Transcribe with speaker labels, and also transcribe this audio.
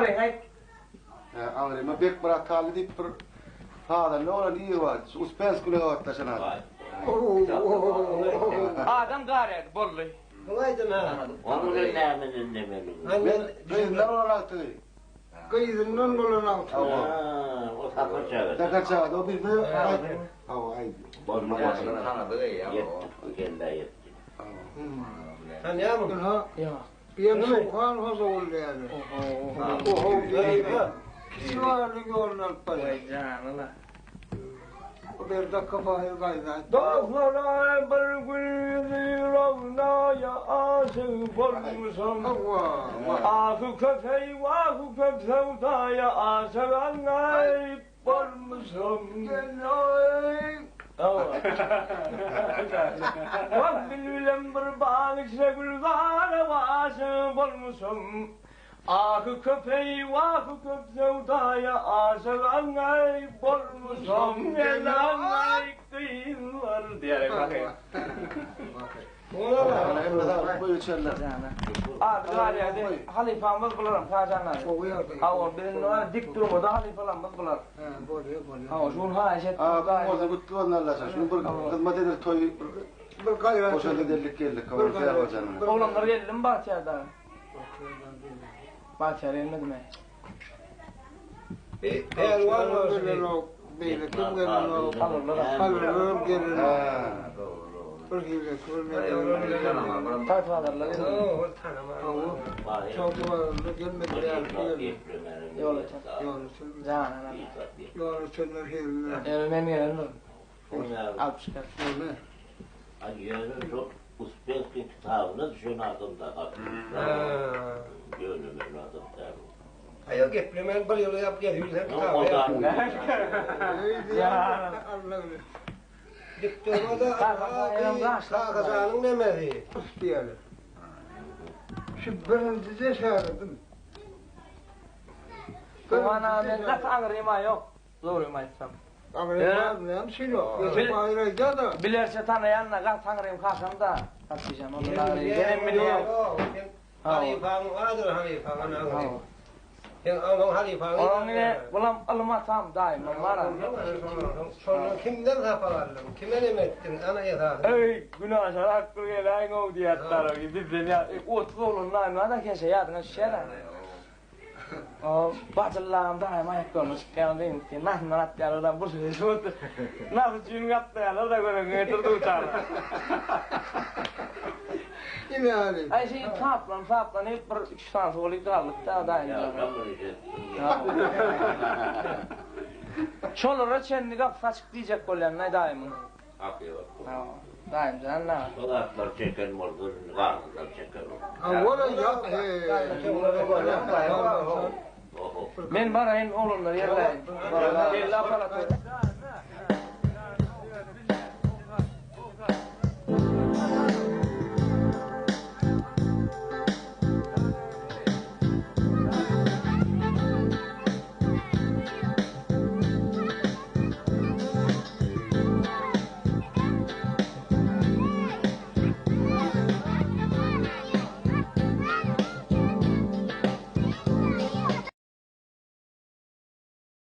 Speaker 1: Fahrenheit.
Speaker 2: Ama bek bırakalım deyip bir hada ne ola diye var. Uspens kule var taşınan.
Speaker 1: Adam gayret bolly.
Speaker 3: Kolaydı ha.
Speaker 4: Onun öneminin demeli.
Speaker 2: Ben ne olarak tüy?
Speaker 3: Kıyızından bulan altı.
Speaker 4: O takırçağı.
Speaker 2: Takaçağı da bir de hava aydı.
Speaker 4: Bozma bozma. Yetti. Kendi yetti.
Speaker 3: Sen ya mı? Ha.
Speaker 1: Ya.
Speaker 3: Bir soğan fazla oldu yani. Oho değil mi? Kişi var ne görünen para.
Speaker 1: Canına.
Speaker 3: O bir dakika fahir kaydı.
Speaker 1: Dağlara bir gün ravnaya aşık olmuşum. Ahı köpeği vahı köp sevdaya aşık anlayıp olmuşum. Bak bilmem bir bağışla gülgâne aşık olmuşum. Ahı köpeği vahı köp sevdaya aşık anlayıp olmuşum. Gel anlayıp değiller diyerek bakayım.
Speaker 2: Bu içerler.
Speaker 1: Abi var ya de halifamız bularım kacanlar. Ama birinin var dik durmadı halifalarımız bular. Ama şun haşet.
Speaker 2: Bu orada kutlu onlarla. Şunu bir hizmet eder toy.
Speaker 3: Bir gayret.
Speaker 2: Boşalı delik geldik. Kavartaya bacanına.
Speaker 1: Oğlanlar geldi mi Bahçer'den? Bahçer gelmedi mi?
Speaker 3: Elvan olsun o. Böyle kim gelin o. Alırım gelin o. Bir gibi kurulur.
Speaker 1: Tayfalarlar geldi.
Speaker 3: Çok var. Gelmedi ya.
Speaker 1: Yolu çek. Canına.
Speaker 3: Yolu çekler hele.
Speaker 1: Elmen geldi. Alp çıkar.
Speaker 4: Yani çok Uzbekistan kitabını düşün adımda kaldı. Gönlümün adımda.
Speaker 3: Ayo geplemen bir yolu yap gel yüzden
Speaker 4: O da.
Speaker 3: Ya Allah. Diktorada sağ kazanın demedi. Diyelim. Şu birinci çağırdım.
Speaker 1: Bana ben de tanrıma yok. Zoruma etsem.
Speaker 3: Ama şey yok. Ayrıca da.
Speaker 1: Bilerse tanıyanla kan tanrım kalkam da. Atacağım onu da. Benim biliyorum.
Speaker 3: Halifan vardır halifan. Sen onun halifan.
Speaker 1: Onun ne bulam almasam daima var.
Speaker 3: Sonra kimden kafalardım? Kime ne ettin? Ana yatağı.
Speaker 1: Ey günah hakkı gelen o diyetler gibi biz ya ot olunlar ne da keşke yadına şere. O bacılarım daima yakınmış kendin ki nahnarat yarıdan bu şey şut. Nasıl cün yaptı ya da göre getirdi uçar.
Speaker 3: Yine Ali.
Speaker 1: Ay şey saplan hep bir üç tane soğuk kaldı da daima. Şolara çenni kap saçık diyecek kolan ne daima.
Speaker 4: Akıyor.
Speaker 1: Daim canına.
Speaker 4: Solaklar çeken mordur, varlıklar çeken
Speaker 3: Ha valla ya.
Speaker 1: Men barayın oğlunlar yerleyin. Barayın. Gel aparatı.